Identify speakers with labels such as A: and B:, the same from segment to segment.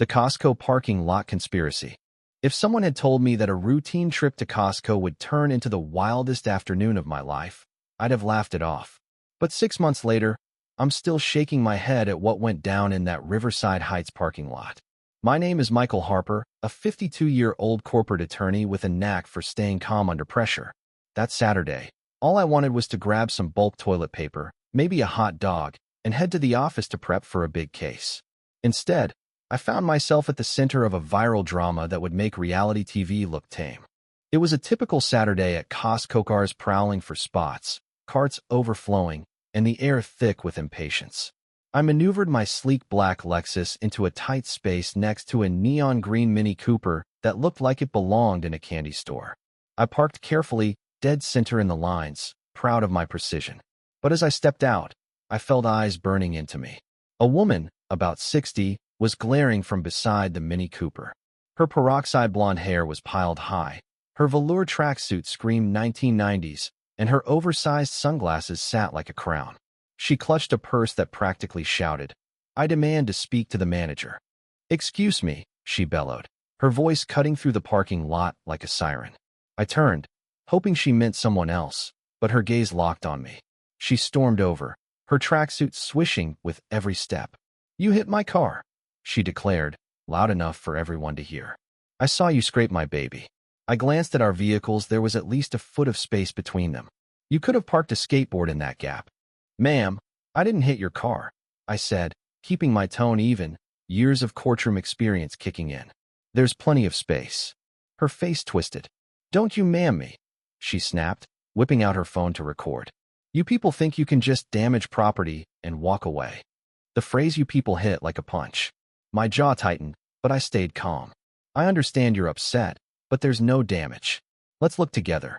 A: The Costco parking lot conspiracy. If someone had told me that a routine trip to Costco would turn into the wildest afternoon of my life, I'd have laughed it off. But 6 months later, I'm still shaking my head at what went down in that Riverside Heights parking lot. My name is Michael Harper, a 52-year-old corporate attorney with a knack for staying calm under pressure. That Saturday, all I wanted was to grab some bulk toilet paper, maybe a hot dog, and head to the office to prep for a big case. Instead, I found myself at the center of a viral drama that would make reality TV look tame. It was a typical Saturday at Costco, cars prowling for spots, carts overflowing, and the air thick with impatience. I maneuvered my sleek black Lexus into a tight space next to a neon green Mini Cooper that looked like it belonged in a candy store. I parked carefully, dead center in the lines, proud of my precision. But as I stepped out, I felt eyes burning into me. A woman, about 60, was glaring from beside the Mini Cooper. Her peroxide blonde hair was piled high, her velour tracksuit screamed 1990s, and her oversized sunglasses sat like a crown. She clutched a purse that practically shouted, "I demand to speak to the manager." "Excuse me," she bellowed, her voice cutting through the parking lot like a siren. I turned, hoping she meant someone else, but her gaze locked on me. She stormed over, her tracksuit swishing with every step. "You hit my car," she declared, loud enough for everyone to hear. "I saw you scrape my baby." I glanced at our vehicles. There was at least a foot of space between them. "You could have parked a skateboard in that gap." "Ma'am, I didn't hit your car," I said, keeping my tone even, years of courtroom experience kicking in. "There's plenty of space." Her face twisted. "Don't you ma'am me," she snapped, whipping out her phone to record. "You people think you can just damage property and walk away." The phrase "you people" hit like a punch. My jaw tightened, but I stayed calm. "I understand you're upset, but there's no damage. Let's look together."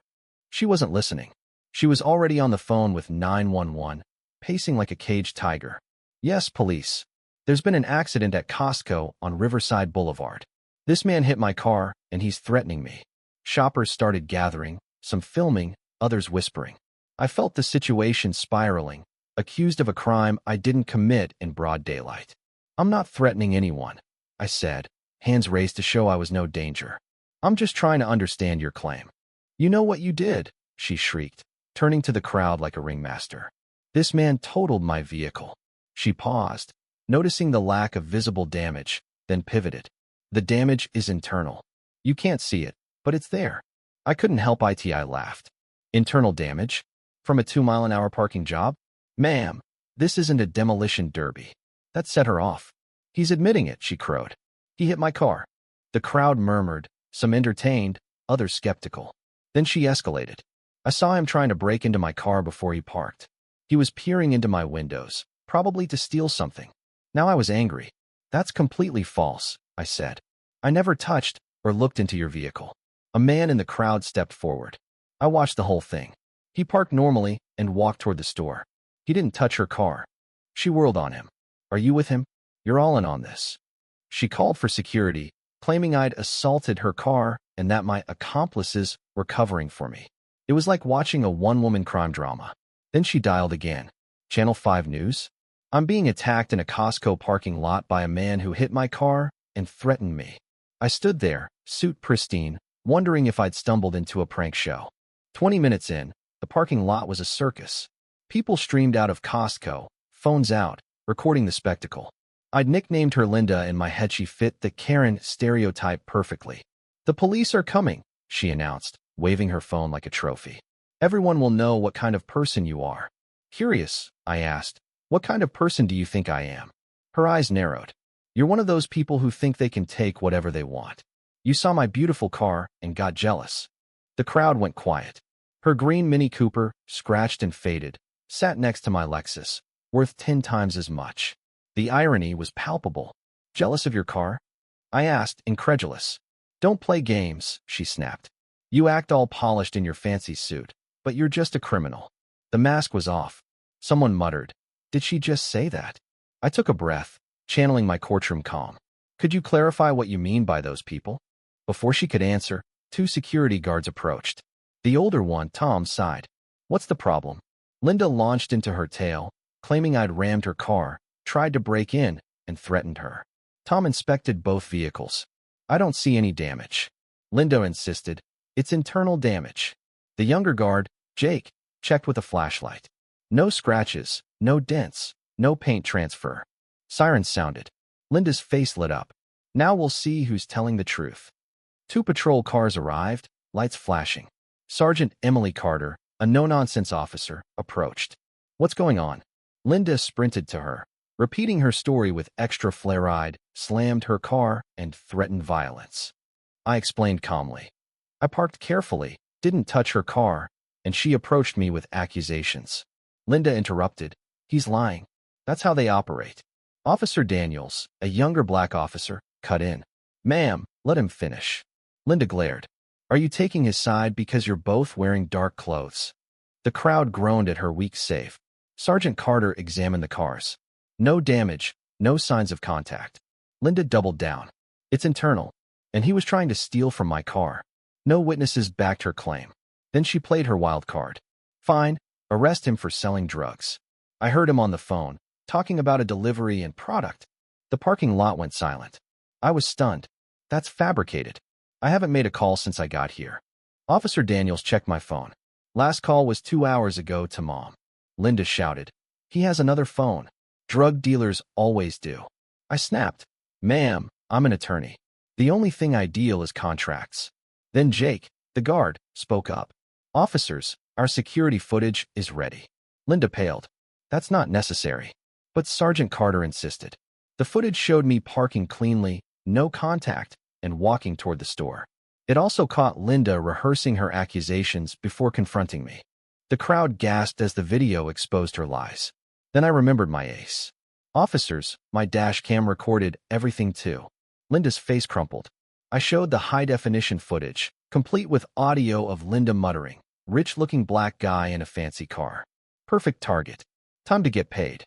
A: She wasn't listening. She was already on the phone with 911, pacing like a caged tiger. "Yes, police. There's been an accident at Costco on Riverside Boulevard. This man hit my car, and he's threatening me." Shoppers started gathering, some filming, others whispering. I felt the situation spiraling, accused of a crime I didn't commit in broad daylight. "I'm not threatening anyone," I said, hands raised to show I was no danger. "I'm just trying to understand your claim." "You know what you did," she shrieked, turning to the crowd like a ringmaster. "This man totaled my vehicle." She paused, noticing the lack of visible damage, then pivoted. "The damage is internal. You can't see it, but it's there." I couldn't help it. I laughed. "Internal damage? From a 2-mile-an-hour parking job?" "Ma'am, this isn't a demolition derby." That set her off. "He's admitting it," she crowed. "He hit my car." The crowd murmured, some entertained, others skeptical. Then she escalated. "I saw him trying to break into my car before he parked. He was peering into my windows, probably to steal something." Now I was angry. "That's completely false," I said. "I never touched or looked into your vehicle." A man in the crowd stepped forward. "I watched the whole thing. He parked normally and walked toward the store. He didn't touch her car." She whirled on him. "Are you with him? You're all in on this." She called for security, claiming I'd assaulted her car and that my accomplices were covering for me. It was like watching a one-woman crime drama. Then she dialed again. "Channel 5 News? I'm being attacked in a Costco parking lot by a man who hit my car and threatened me." I stood there, suit pristine, wondering if I'd stumbled into a prank show. 20 minutes in, the parking lot was a circus. People streamed out of Costco, phones out, recording the spectacle. I'd nicknamed her Linda. In my head she fit the Karen stereotype perfectly. "The police are coming," she announced, waving her phone like a trophy. "Everyone will know what kind of person you are." Curious, I asked, "What kind of person do you think I am?" Her eyes narrowed. "You're one of those people who think they can take whatever they want. You saw my beautiful car and got jealous." The crowd went quiet. Her green Mini Cooper, scratched and faded, sat next to my Lexus, worth 10 times as much. The irony was palpable. "Jealous of your car?" I asked, incredulous. "Don't play games," she snapped. "You act all polished in your fancy suit, but you're just a criminal." The mask was off. Someone muttered, "Did she just say that?" I took a breath, channeling my courtroom calm. "Could you clarify what you mean by those people?" Before she could answer, 2 security guards approached. The older one, Tom, sighed. "What's the problem?" Linda launched into her tale, claiming I'd rammed her car, tried to break in, and threatened her. Tom inspected both vehicles. I don't see any damage. Linda insisted. It's internal damage. The younger guard, Jake, checked with a flashlight. No scratches, no dents, no paint transfer. Sirens sounded. Linda's face lit up. Now we'll see who's telling the truth. 2 patrol cars arrived, lights flashing. Sergeant Emily Carter, a no-nonsense officer, approached. What's going on? Linda sprinted to her, repeating her story with extra flare-eyed, slammed her car, and threatened violence. I explained calmly. I parked carefully, didn't touch her car, and she approached me with accusations. Linda interrupted. He's lying. That's how they operate. Officer Daniels, a younger black officer, cut in. Ma'am, let him finish. Linda glared. Are you taking his side because you're both wearing dark clothes? The crowd groaned at her weak save. Sergeant Carter examined the cars. No damage, no signs of contact. Linda doubled down. It's internal, and he was trying to steal from my car. No witnesses backed her claim. Then she played her wild card. Fine, arrest him for selling drugs. I heard him on the phone, talking about a delivery and product. The parking lot went silent. I was stunned. That's fabricated. I haven't made a call since I got here. Officer Daniels checked my phone. Last call was 2 hours ago to Mom. Linda shouted. He has another phone. Drug dealers always do. I snapped. Ma'am, I'm an attorney. The only thing I deal is contracts. Then Jake, the guard, spoke up. Officers, our security footage is ready. Linda paled. That's not necessary. But Sergeant Carter insisted. The footage showed me parking cleanly, no contact, and walking toward the store. It also caught Linda rehearsing her accusations before confronting me. The crowd gasped as the video exposed her lies. Then I remembered my ace. Officers, my dash cam recorded everything too. Linda's face crumpled. I showed the high-definition footage, complete with audio of Linda muttering, rich-looking black guy in a fancy car. Perfect target. Time to get paid.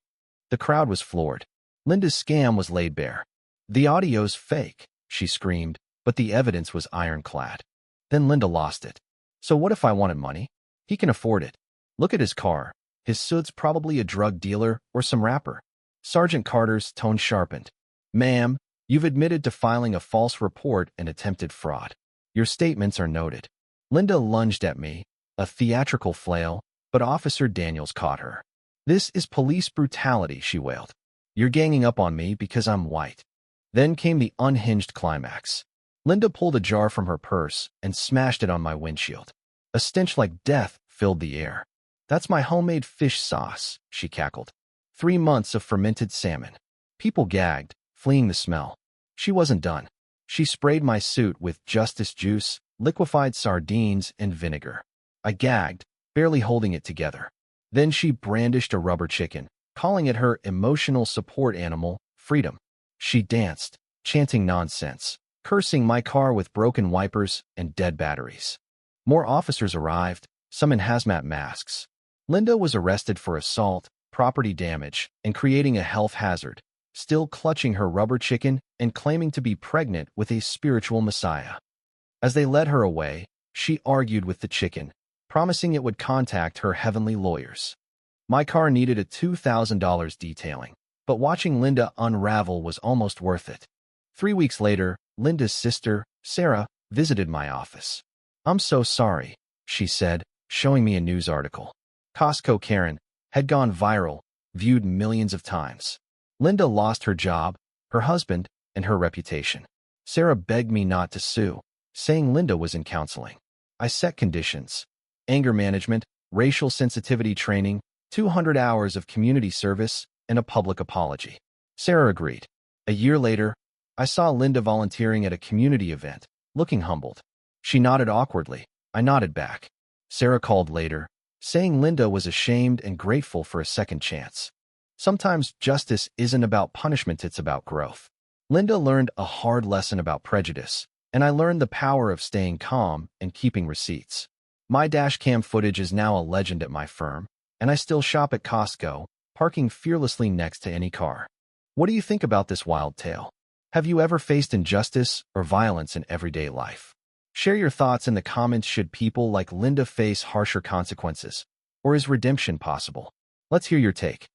A: The crowd was floored. Linda's scam was laid bare. The audio's fake, she screamed, but the evidence was ironclad. Then Linda lost it. So what if I wanted money? He can afford it. Look at his car. His suit's probably a drug dealer or some rapper. Sergeant Carter's tone sharpened. Ma'am, you've admitted to filing a false report and attempted fraud. Your statements are noted. Linda lunged at me, a theatrical flail, but Officer Daniels caught her. This is police brutality, she wailed. You're ganging up on me because I'm white. Then came the unhinged climax. Linda pulled a jar from her purse and smashed it on my windshield. A stench like death filled the air. That's my homemade fish sauce, she cackled. 3 months of fermented salmon. People gagged, fleeing the smell. She wasn't done. She sprayed my suit with Justice juice, liquefied sardines, and vinegar. I gagged, barely holding it together. Then she brandished a rubber chicken, calling it her emotional support animal, Freedom. She danced, chanting nonsense, cursing my car with broken wipers and dead batteries. More officers arrived, some in hazmat masks. Linda was arrested for assault, property damage, and creating a health hazard, still clutching her rubber chicken and claiming to be pregnant with a spiritual messiah. As they led her away, she argued with the chicken, promising it would contact her heavenly lawyers. My car needed a $2,000 detailing, but watching Linda unravel was almost worth it. 3 weeks later, Linda's sister, Sarah, visited my office. I'm so sorry, she said, showing me a news article. Costco Karen had gone viral, viewed millions of times. Linda lost her job, her husband, and her reputation. Sarah begged me not to sue, saying Linda was in counseling. I set conditions: anger management, racial sensitivity training, 200 hours of community service, and a public apology. Sarah agreed. A year later, I saw Linda volunteering at a community event, looking humbled. She nodded awkwardly. I nodded back. Sarah called later, saying Linda was ashamed and grateful for a second chance. Sometimes justice isn't about punishment, it's about growth. Linda learned a hard lesson about prejudice, and I learned the power of staying calm and keeping receipts. My dashcam footage is now a legend at my firm, and I still shop at Costco, parking fearlessly next to any car. What do you think about this wild tale? Have you ever faced injustice or violence in everyday life? Share your thoughts in the comments. Should people like Linda face harsher consequences, or is redemption possible? Let's hear your take.